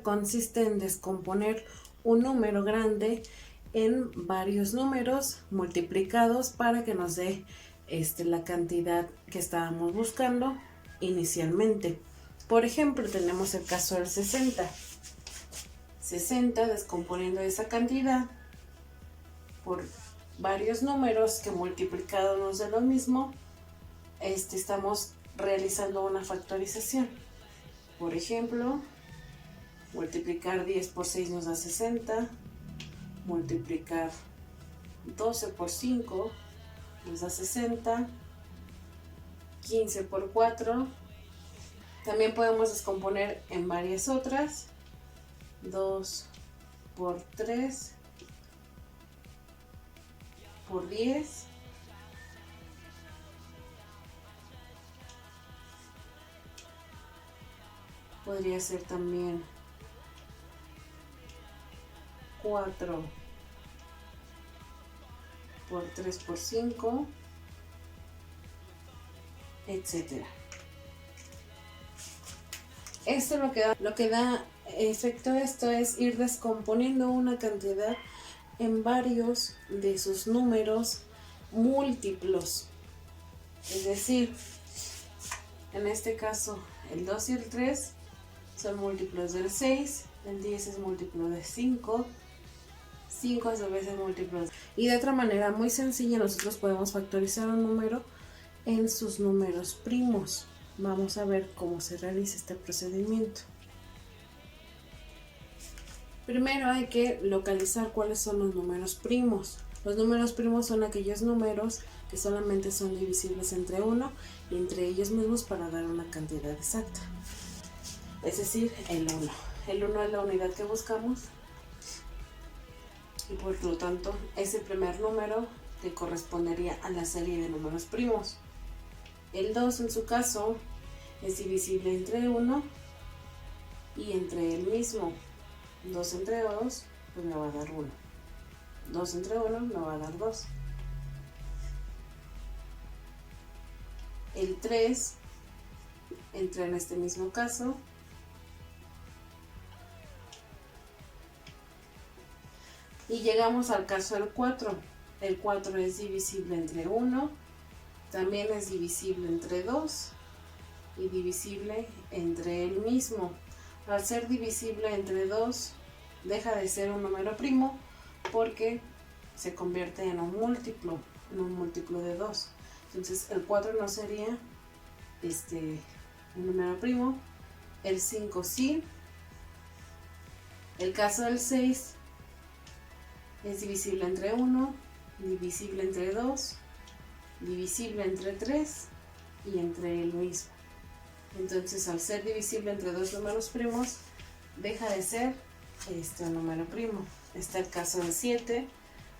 consiste en descomponer un número grande en varios números multiplicados para que nos dé la cantidad que estábamos buscando inicialmente. Por ejemplo, tenemos el caso del 60. 60 descomponiendo esa cantidad por varios números que multiplicados nos den lo mismo, estamos realizando una factorización. Por ejemplo, multiplicar 10 por 6 nos da 60, multiplicar 12 por 5 nos da 60, 15 por 4. También podemos descomponer en varias otras. 2 por 3 por 10. Podría ser también 4 por 3 por 5, etc. Esto lo que da efecto a esto es ir descomponiendo una cantidad en varios de sus números múltiplos. Es decir, en este caso el 2 y el 3 son múltiplos del 6, el 10 es múltiplo de 5, 5 a su vez es múltiplo de... Y de otra manera muy sencilla nosotros podemos factorizar un número en sus números primos. Vamos a ver cómo se realiza este procedimiento. Primero hay que localizar cuáles son los números primos. Los números primos son aquellos números que solamente son divisibles entre 1 y entre ellos mismos para dar una cantidad exacta. Es decir, el 1. El 1 es la unidad que buscamos y por lo tanto es el primer número que correspondería a la serie de números primos. El 2 en su caso es divisible entre 1 y entre el mismo. 2 entre 2 pues me va a dar 1. 2 entre 1 me va a dar 2. El 3 entra en este mismo caso. Y llegamos al caso del 4. El 4 es divisible entre 1, también es divisible entre 2 y divisible entre el mismo. Al ser divisible entre 2, deja de ser un número primo porque se convierte en un múltiplo de 2. Entonces el 4 no sería un número primo, el 5 sí. El caso del 6 es divisible entre 1, divisible entre 2, divisible entre 3 y entre el mismo. Entonces, al ser divisible entre dos números primos, deja de ser un número primo. Está el caso del 7,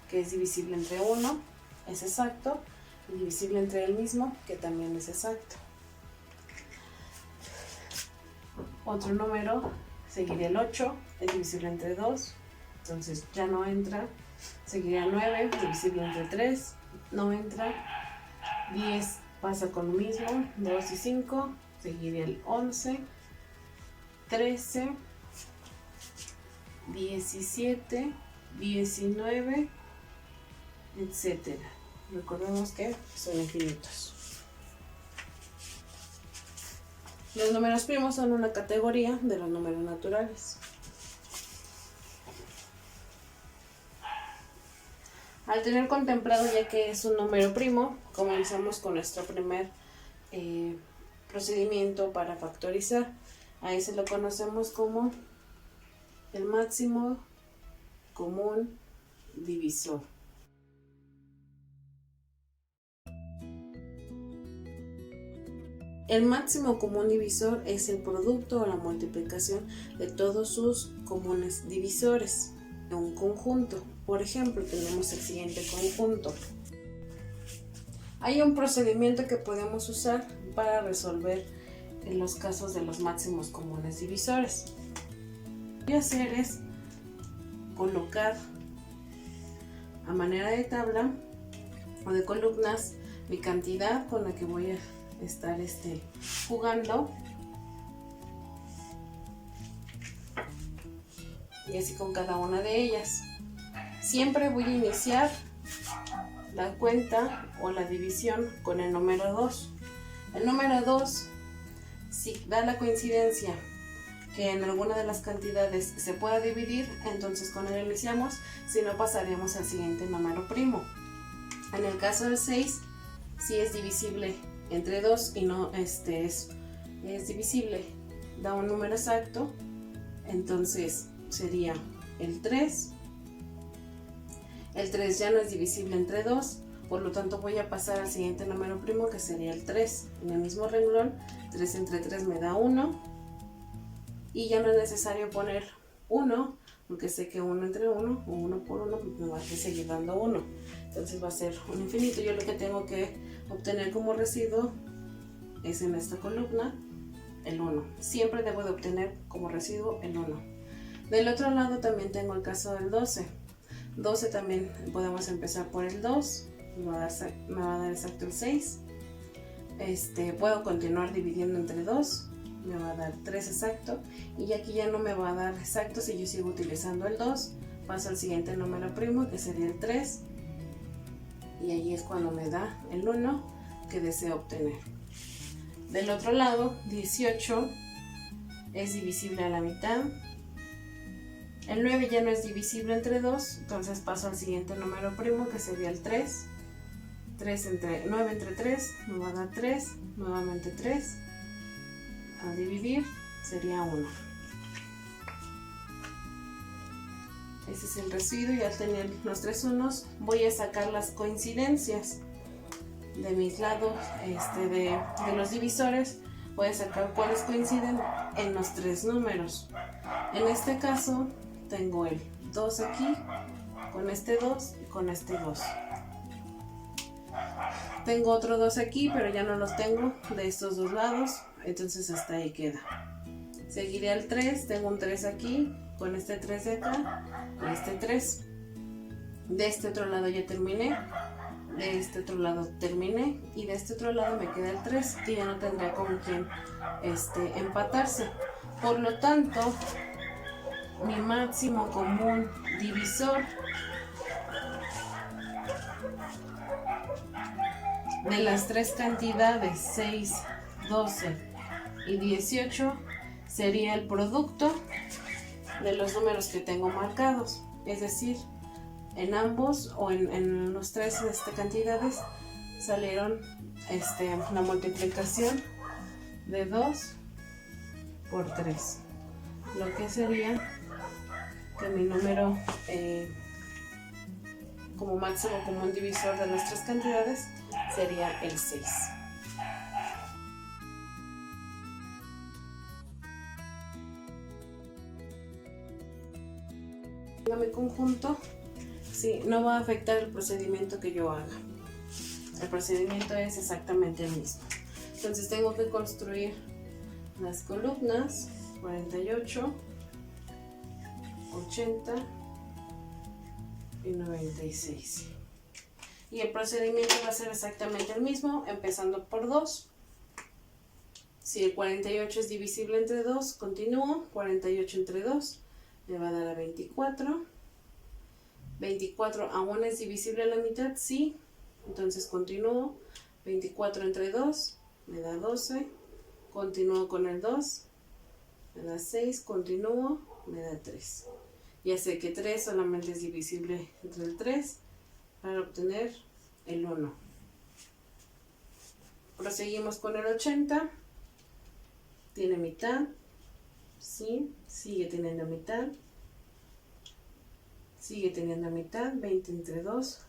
que es divisible entre 1, es exacto, y divisible entre el mismo, que también es exacto. Otro número seguiría el 8, es divisible entre 2, entonces ya no entra. Seguiría 9, divisible entre 3, no entra. 10 pasa con lo mismo, 2 y 5, seguiría el 11, 13, 17, 19, etc. Recordemos que son infinitos. Los números primos son una categoría de los números naturales. Al tener contemplado ya que es un número primo, comenzamos con nuestro primer procedimiento para factorizar. A ese lo conocemos como el máximo común divisor. El máximo común divisor es el producto o la multiplicación de todos sus comunes divisores en un conjunto. Por ejemplo, tenemos el siguiente conjunto. Hay un procedimiento que podemos usar para resolver en los casos de los máximos comunes divisores. Lo que voy a hacer es colocar a manera de tabla o de columnas mi cantidad con la que voy a estar jugando. y así con cada una de ellas. Siempre voy a iniciar la cuenta o la división con el número 2. El número 2, si da la coincidencia que en alguna de las cantidades se pueda dividir, entonces con él iniciamos, si no pasaríamos al siguiente número primo. En el caso del 6, si es divisible entre 2 y no es divisible, da un número exacto, entonces sería el 3. El 3 ya no es divisible entre 2, por lo tanto voy a pasar al siguiente número primo, que sería el 3. En el mismo renglón, 3 entre 3 me da 1. Y ya no es necesario poner 1, porque sé que 1 entre 1 o 1 por 1 me va a seguir dando 1. Entonces va a ser un infinito. Yo lo que tengo que obtener como residuo es en esta columna el 1. Siempre debo de obtener como residuo el 1. Del otro lado también tengo el caso del 12. 12 también podemos empezar por el 2. Me va a dar exacto el 6. Puedo continuar dividiendo entre 2. Me va a dar 3 exacto, y aquí ya no me va a dar exacto si yo sigo utilizando el 2. Paso al siguiente número primo, que sería el 3, y ahí es cuando me da el 1 que deseo obtener. Del otro lado, 18 es divisible a la mitad. El 9 ya no es divisible entre 2, entonces paso al siguiente número primo, que sería el 3. 9 entre 3 me va a dar 3, nuevamente 3. A dividir sería 1. Ese es el residuo, y al tener los 3 unos voy a sacar las coincidencias de mis lados de los divisores. Voy a sacar cuáles coinciden en los 3 números. En este caso tengo el 2 aquí, con este 2 y con este 2. Tengo otro 2 aquí, pero ya no los tengo de estos dos lados, entonces hasta ahí queda. Seguiré al 3, tengo un 3 aquí, con este 3 de acá y este 3. De este otro lado ya terminé, de este otro lado terminé, y de este otro lado me queda el 3, que ya no tendría con quién empatarse. Por lo tanto, mi máximo común divisor de las 3 cantidades 6, 12 y 18 sería el producto de los números que tengo marcados. Es decir, en ambos o en los 3 cantidades salieron la multiplicación de 2 por 3. Lo que sería que mi número como máximo común divisor de las 3 cantidades sería el 6. Mi conjunto, sí, no va a afectar el procedimiento que yo haga. El procedimiento es exactamente el mismo. Entonces tengo que construir las columnas 48, 80 y 96. Y el procedimiento va a ser exactamente el mismo, empezando por 2. Si el 48 es divisible entre 2, continúo. 48 entre 2 me va a dar a 24. 24 aún es divisible a la mitad, sí. Entonces continúo. 24 entre 2 me da 12. Continúo con el 2. Me da 6. Continúo. Me da 3. Ya sé que 3 solamente es divisible entre el 3 para obtener el 1. Proseguimos con el 80. Tiene mitad. Sí, sigue teniendo mitad. Sigue teniendo mitad. 20 entre 2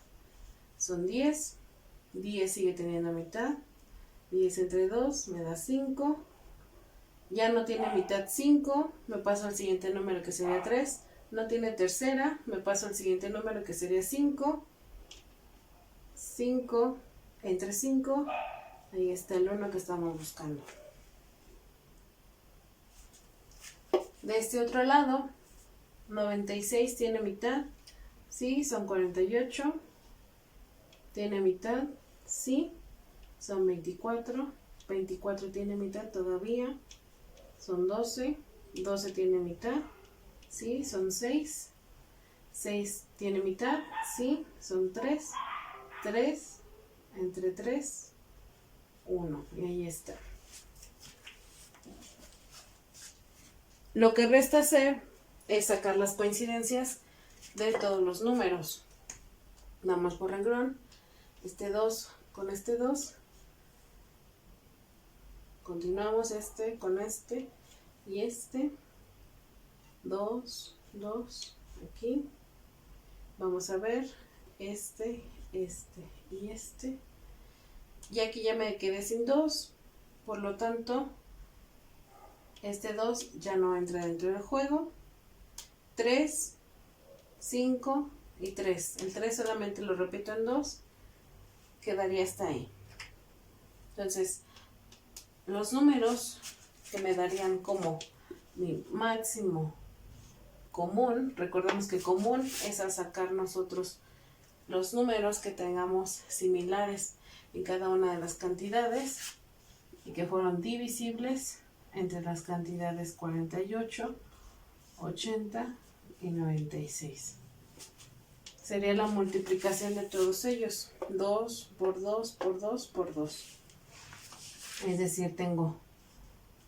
son 10. 10 sigue teniendo mitad. 10 entre 2 me da 5. Ya no tiene mitad 5. Me paso al siguiente número, que sería 3. No tiene tercera. Me paso al siguiente número, que sería 5. 5 entre 5. Ahí está el 1 que estamos buscando. De este otro lado, 96 tiene mitad, sí, son 48. Tiene mitad, sí, son 24. 24 tiene mitad todavía, son 12. 12 tiene mitad, sí, son 6. 6 tiene mitad, sí, son 3. 3 entre 3, 1. Y ahí está. Lo que resta hacer es sacar las coincidencias de todos los números. Nada más por renglón. Este 2 con este 2. Continuamos este con este y este. 2, 2, aquí. Vamos a ver este y este. Y aquí ya me quedé sin 2. Por lo tanto, este 2 ya no entra dentro del juego. 3, 5 y 3. El 3 solamente lo repito en 2. Quedaría hasta ahí. Entonces, los números que me darían como mi máximo común, recordemos que común es al sacar nosotros los números que tengamos similares en cada una de las cantidades y que fueron divisibles entre las cantidades 48, 80 y 96. Sería la multiplicación de todos ellos. 2 por 2 por 2 por 2. Es decir, tengo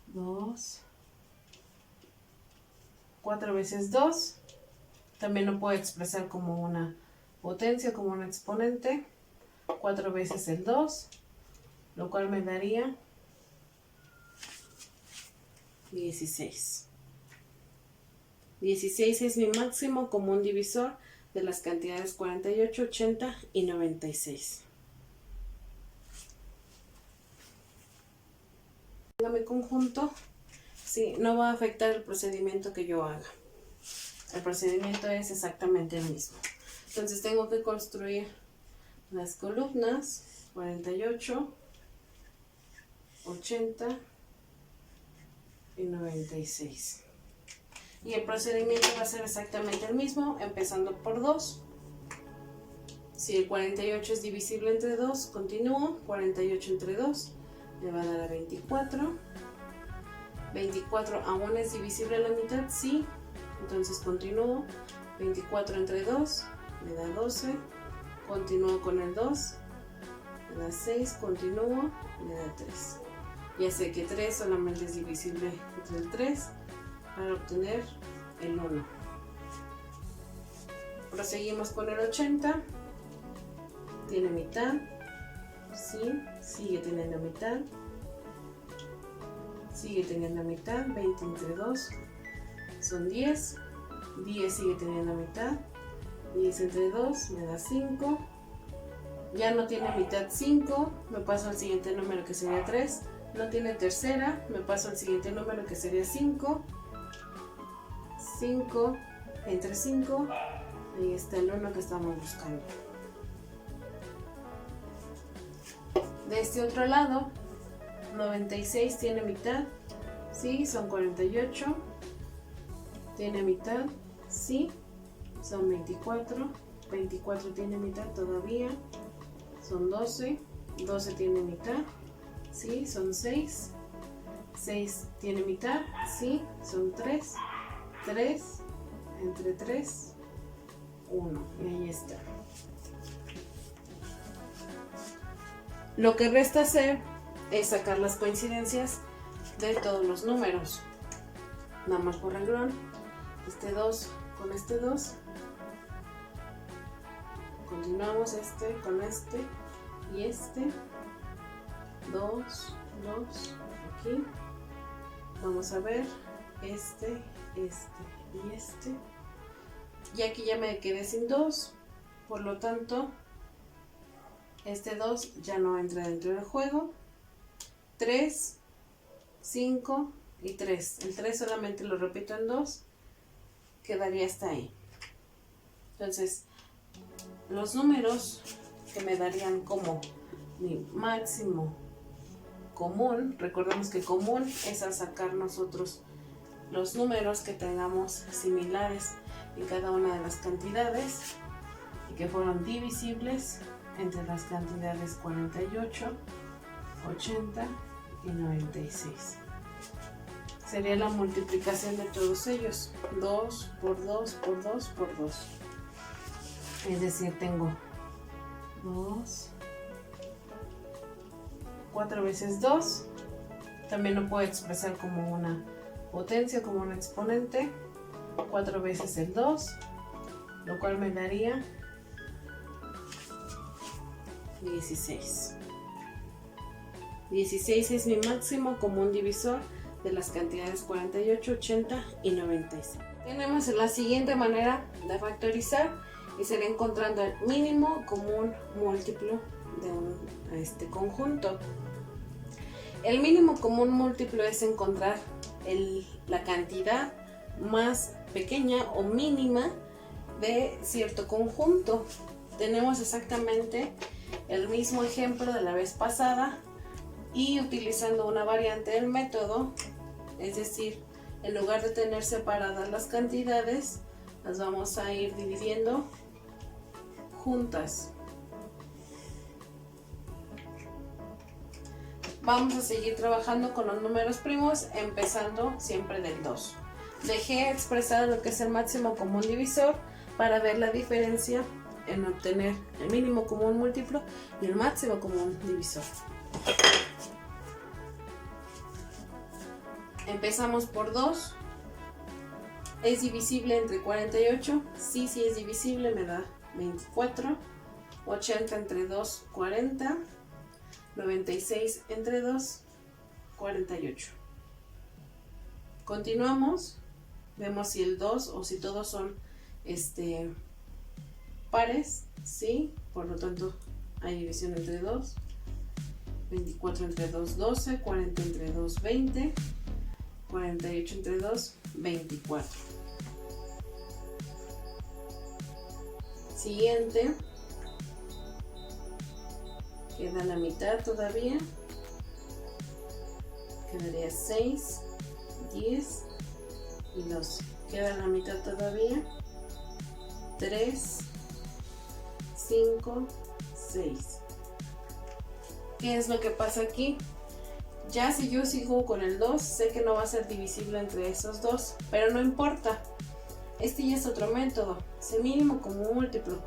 2, 4 veces 2. También lo puedo expresar como una potencia, como un exponente. 4 veces el 2, lo cual me daría 16. 16 es mi máximo común divisor de las cantidades 48, 80 y 96. Mi conjunto, sí, no va a afectar el procedimiento que yo haga. El procedimiento es exactamente el mismo. Entonces tengo que construir las columnas 48, 80 y 96. Y el procedimiento va a ser exactamente el mismo, empezando por 2. Si el 48 es divisible entre 2, continúo. 48 entre 2 me va a dar a 24. 24 aún es divisible a la mitad, sí. Entonces continúo. 24 entre 2 me da 12. Continúo con el 2. Me da 6. Continúo. Me da 3. Ya sé que 3 solamente es divisible entre el 3 para obtener el 1. Proseguimos con el 80. Tiene mitad. Sí, sigue teniendo mitad. Sigue teniendo mitad. 20 entre 2 son 10. 10 sigue teniendo mitad. 10 entre 2 me da 5. Ya no tiene mitad 5. Me paso al siguiente número que sería 3. No tiene tercera. Me paso al siguiente número que sería 5. 5 entre 5. Ahí está el 1 que estamos buscando. De este otro lado, 96 tiene mitad, sí, son 48. Tiene mitad, sí, son 24. 24 tiene mitad todavía, son 12. 12 tiene mitad, sí, son 6. 6 tiene mitad, sí, son 3. 3 entre 3, 1. Y ahí está. Lo que resta hacer es sacar las coincidencias de todos los números. Nada más por renglón. Este 2 con este 2. Continuamos este con este y este. 2, 2, aquí. Vamos a ver este y este. Y aquí ya me quedé sin 2. Por lo tanto, este 2 ya no entra dentro del juego. 3, 5 y 3. El 3 solamente lo repito en 2. Quedaría hasta ahí. Entonces, los números que me darían como mi máximo común, recordemos que común es al sacar nosotros los números que tengamos similares en cada una de las cantidades y que fueron divisibles entre las cantidades 48, 80 y 96. sería la multiplicación de todos ellos. 2 por 2 por 2 por 2. Es decir, tengo 2, 4 veces 2. También lo puedo expresar como una potencia, como un exponente. 4 veces el 2, lo cual me daría 16. 16 es mi máximo común divisor de las cantidades 48, 80 y 96. Tenemos la siguiente manera de factorizar y será encontrando el mínimo común múltiplo de un conjunto. El mínimo común múltiplo es encontrar la cantidad más pequeña o mínima de cierto conjunto. Tenemos exactamente el mismo ejemplo de la vez pasada y utilizando una variante del método, es decir, en lugar de tener separadas las cantidades, las vamos a ir dividiendo juntas. Vamos a seguir trabajando con los números primos, empezando siempre del 2. Dejé expresado lo que es el máximo común divisor para ver la diferencia en obtener el mínimo común múltiplo y el máximo común divisor. Empezamos por 2. ¿Es divisible entre 48? Sí, sí es divisible, me da 24. 80 entre 2, 40. 96 entre 2, 48. Continuamos. Vemos si el 2 o si todos son pares. Sí, por lo tanto hay división entre 2. 24 entre 2, 12. 40 entre 2, 20. 48 entre 2, 24. Siguiente. Queda la mitad todavía. Quedaría 6, 10 y 12. Queda la mitad todavía. 3, 5, 6. ¿Qué es lo que pasa aquí? Ya si yo sigo con el 2, sé que no va a ser divisible entre esos dos, pero no importa. Este ya es otro método, es el mínimo común múltiplo.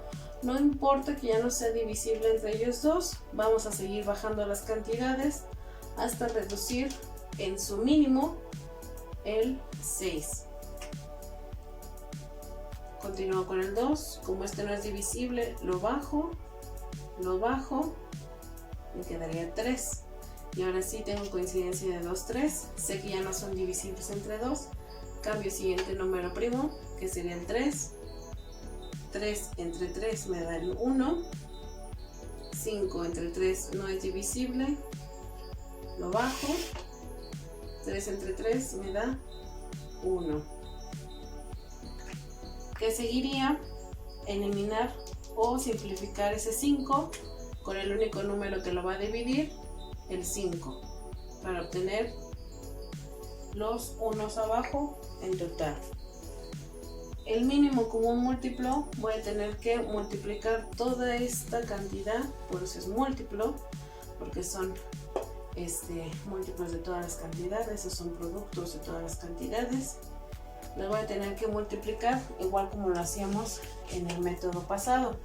No importa que ya no sea divisible entre ellos dos, vamos a seguir bajando las cantidades hasta reducir en su mínimo el 6. Continúo con el 2, como este no es divisible, lo bajo, me quedaría 3. Y ahora sí tengo coincidencia de 2, 3, sé que ya no son divisibles entre 2, cambio siguiente número primo, que sería el 3. 3 entre 3 me da el 1, 5 entre 3 no es divisible, lo bajo, 3 entre 3 me da 1. ¿Qué seguiría? Eliminar o simplificar ese 5 con el único número que lo va a dividir, el 5, para obtener los unos abajo en total. El mínimo común múltiplo voy a tener que multiplicar toda esta cantidad, por eso es múltiplo, porque son múltiplos de todas las cantidades, o son productos de todas las cantidades. Los voy a tener que multiplicar igual como lo hacíamos en el método pasado.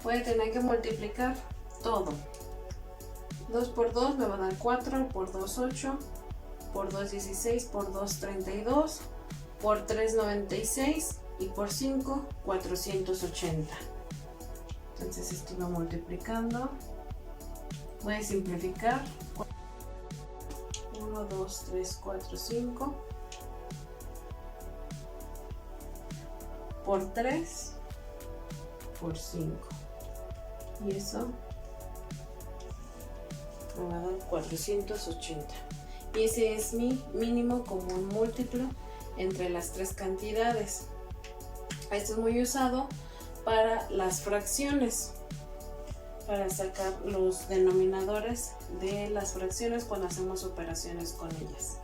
Voy a tener que multiplicar todo. 2 por 2 me va a dar 4, por 2 8, por 2 16, por 2 32, por 3 96 y por 5 480. Entonces estuve multiplicando. Voy a simplificar. 1, 2, 3, 4, 5 por 3 por 5 y eso me va a dar 480 y ese es mi mínimo común múltiplo entre las tres cantidades. Esto es muy usado para las fracciones, para sacar los denominadores de las fracciones cuando hacemos operaciones con ellas.